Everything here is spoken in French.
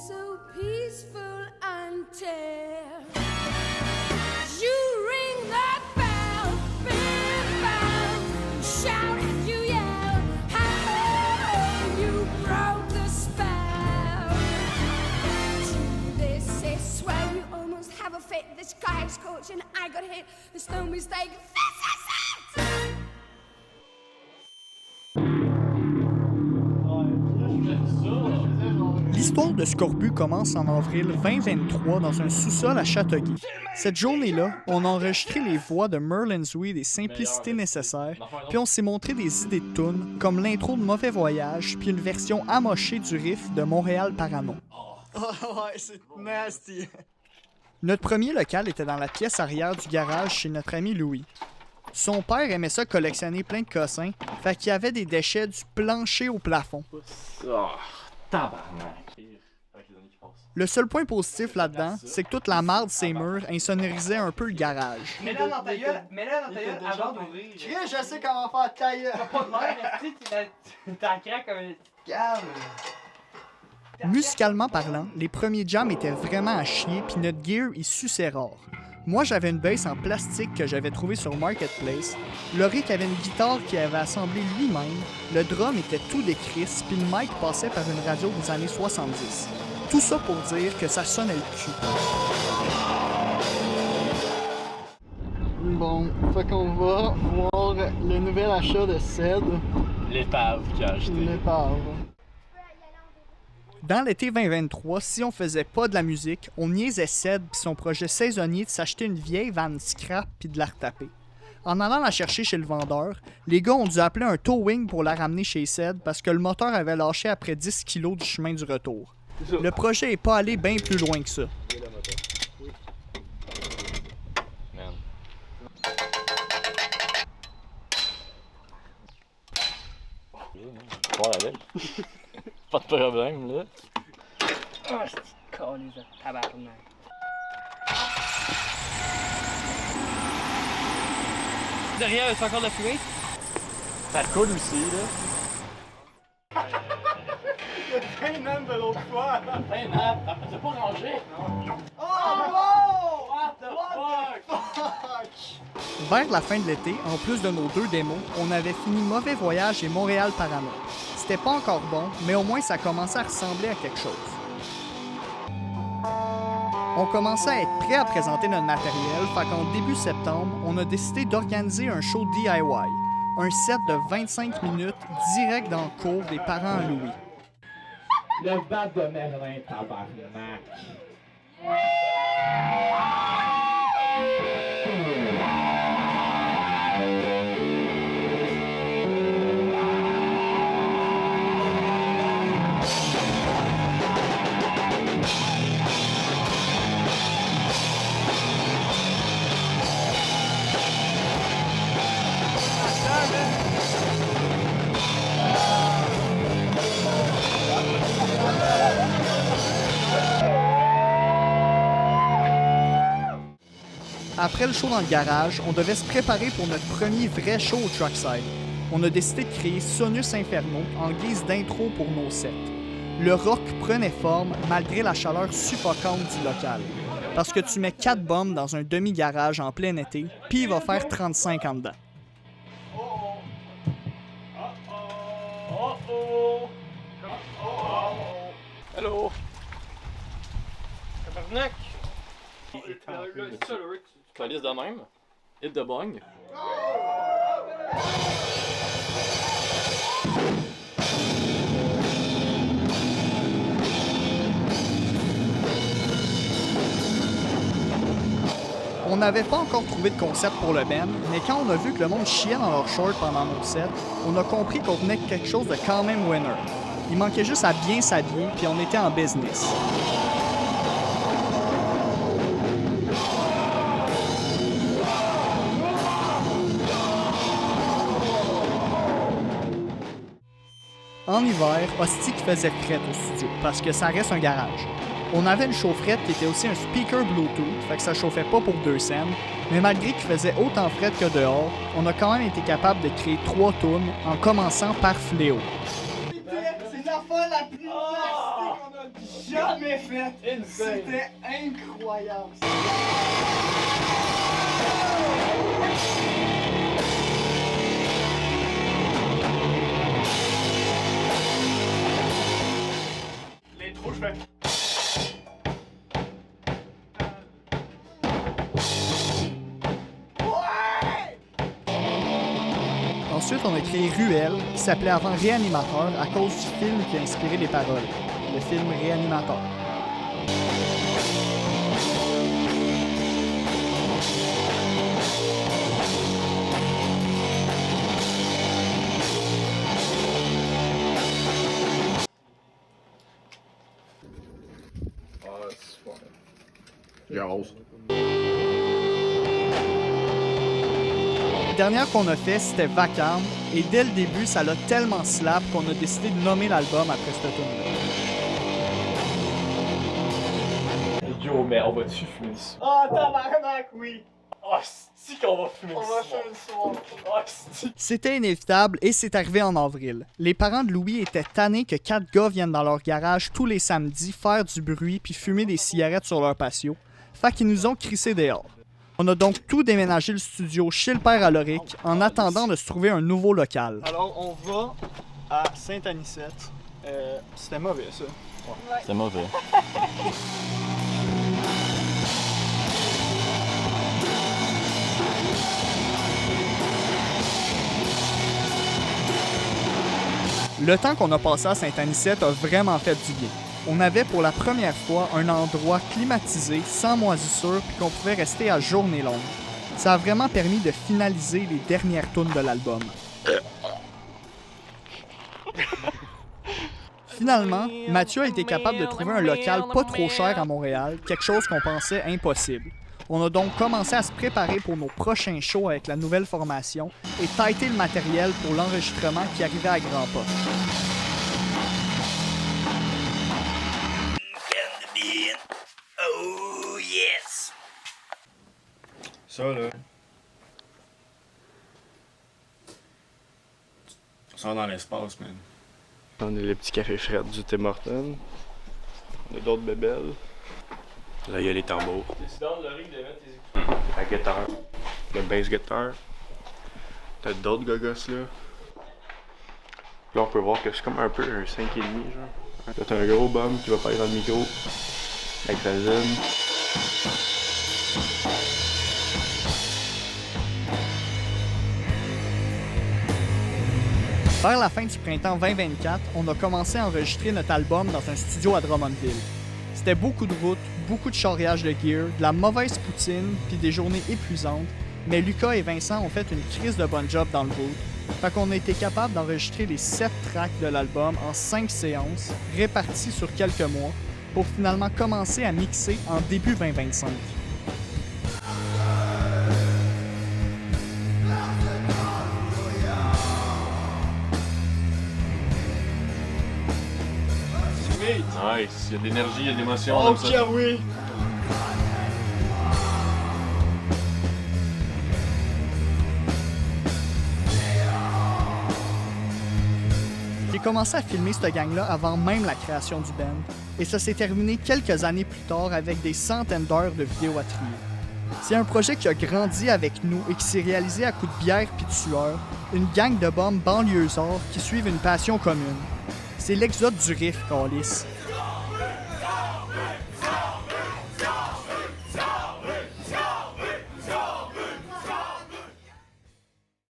so peaceful until you ring that bell, big bell, shout and you yell, how you broke the spell. To this is swell, you almost have a fit. The sky is scorched and I got hit. There's no mistake. This is it. L'histoire de Scorbut commence en avril 2023 dans un sous-sol à Châteauguay. Cette journée-là, on a enregistré les voix de Merlin's Weed et Simplicité Nécessaire, puis on s'est montré des idées de tunes, comme l'intro de Mauvais Voyage, puis une version amochée du riff de Montréal Parano. Oh ouais, c'est nasty! Notre premier local était dans la pièce arrière du garage chez notre ami Louis. Son père aimait ça collectionner plein de cossins, fait qu'il y avait des déchets du plancher au plafond. Oh, tabarnak! Le seul point positif là-dedans, c'est que toute la marde ses murs insonorisait un peu le garage. Mets-la dans ta gueule avant d'ouvrir. Chris, je sais comment faire ta gueule! Pas de l'air, tu t'en craques comme une Calme! Musicalement parlant, les premiers jams étaient vraiment à chier puis notre gear il suçait rare. Moi j'avais une bass en plastique que j'avais trouvée sur Marketplace, Loric avait une guitare qu'il avait assemblée lui-même, le drum était tout décrisse puis le mic passait par une radio des années 70. Tout ça pour dire que ça sonnait le cul. Bon, fait qu'on va voir le nouvel achat de Ced, L'épave qu'il a acheté. l'épave. Dans l'été 2023, si on faisait pas de la musique, on niaisait Ced pis son projet saisonnier de s'acheter une vieille vanne scrap pis de la retaper. En allant la chercher chez le vendeur, les gars ont dû appeler un towing pour la ramener chez Ced parce que le moteur avait lâché après 10 kilos du chemin du retour. Le projet est pas allé bien plus loin que ça. Man. Voir avec. Pas de problème, là. Oh, c'est calé, ça, tabarnak. Derrière, c'est encore de la fumée? Ça coule aussi, là. Hey man de l'autre fois! Hey, Nat, t'as pas rangé? Oh no! What the fuck? Vers la fin de l'été, en plus de nos deux démos, on avait fini Mauvais Voyage et Montréal Parano. C'était pas encore bon, mais au moins ça commençait à ressembler à quelque chose. On commençait à être prêt à présenter notre matériel, fait qu'en début septembre, on a décidé d'organiser un show DIY. Un set de 25 minutes direct dans le cours des parents à Louis. Le bat de Merlin, tabarnak. Après le show dans le garage, on devait se préparer pour notre premier vrai show au Truckside. On a décidé de créer Sonus Inferno en guise d'intro pour nos sets. Le rock prenait forme malgré la chaleur suffocante du local. Parce que tu mets 4 bombes dans un demi-garage en plein été, puis il va faire 35 en dedans. Hello! Tabarnak! Tu la liste de même? Hit de bong. On n'avait pas encore trouvé de concept pour le band, mais quand on a vu que le monde chiait dans leur short pendant nos sets, on a compris qu'on venait de quelque chose de quand même winner. Il manquait juste à bien s'habiller, puis on était en business. En hiver, hostie qui faisait frette au studio, parce que ça reste un garage. On avait une chaufferette qui était aussi un speaker Bluetooth, fait que ça chauffait pas pour 2 scènes, mais malgré qu'il faisait autant frette que dehors, on a quand même été capable de créer 3 tunes en commençant par Fléau. C'est la fois la plus nasty qu'on a jamais fait. Insane. C'était incroyable. L'intro, je fais. Ensuite, on a créé Ruelle, qui s'appelait avant Réanimateur à cause du film qui a inspiré les paroles, le film Réanimateur. La dernière qu'on a fait, c'était Vacarme, et dès le début, ça l'a tellement slap qu'on a décidé de nommer l'album après cette tune-là. Yo, mais on va-tu fumer ça? Ah, tabarnak, oui! Ah, c'est qu'on va fumer On va faire une soirée. Ah, c'est. C'était inévitable et c'est arrivé en avril. Les parents de Louis étaient tannés que 4 gars viennent dans leur garage tous les samedis faire du bruit puis fumer des cigarettes sur leur patio. Fait qu'ils nous ont crissé dehors. On a donc tout déménagé le studio chez le père à Loric en attendant de se trouver un nouveau local. Alors, on va à Saint-Anicette. C'était mauvais, ça. C'est mauvais. Le temps qu'on a passé à Saint-Anicette a vraiment fait du bien. On avait pour la première fois un endroit climatisé, sans moisissure, puis qu'on pouvait rester à journée longue. Ça a vraiment permis de finaliser les dernières tunes de l'album. Finalement, Mathieu a été capable de trouver un local pas trop cher à Montréal, quelque chose qu'on pensait impossible. On a donc commencé à se préparer pour nos prochains shows avec la nouvelle formation et tighter le matériel pour l'enregistrement qui arrivait à grands pas. Ça, là. Ça sort dans l'espace, man. On a le petit café frais du Tim Hortons. On a d'autres bébelles. Là, il y a les tambours. Décidons de Loric de mettre tes écouteurs. La guitare. Le bass guitar. T'as d'autres gogos là. Là, on peut voir que c'est comme un peu un 5,5 genre. Là, t'as un gros bum qui va parler dans le micro. Avec sa zone. Vers la fin du printemps 2024, on a commencé à enregistrer notre album dans un studio à Drummondville. C'était beaucoup de routes, beaucoup de charriage de gear, de la mauvaise poutine, puis des journées épuisantes, mais Lucas et Vincent ont fait une crise de bon job dans le booth. Fait qu'on a été capable d'enregistrer les 7 tracks de l'album en 5 séances, réparties sur quelques mois, pour finalement commencer à mixer en début 2025. Nice, il y a de l'énergie, il y a de l'émotion. Oh, comme ça. que oui! J'ai commencé à filmer cette gang-là avant même la création du band, et ça s'est terminé quelques années plus tard avec des centaines d'heures de vidéos à trier. C'est un projet qui a grandi avec nous et qui s'est réalisé à coups de bière puis de sueur, une gang de bombes banlieusards qui suivent une passion commune. C'est l'exode du riff, câlisse.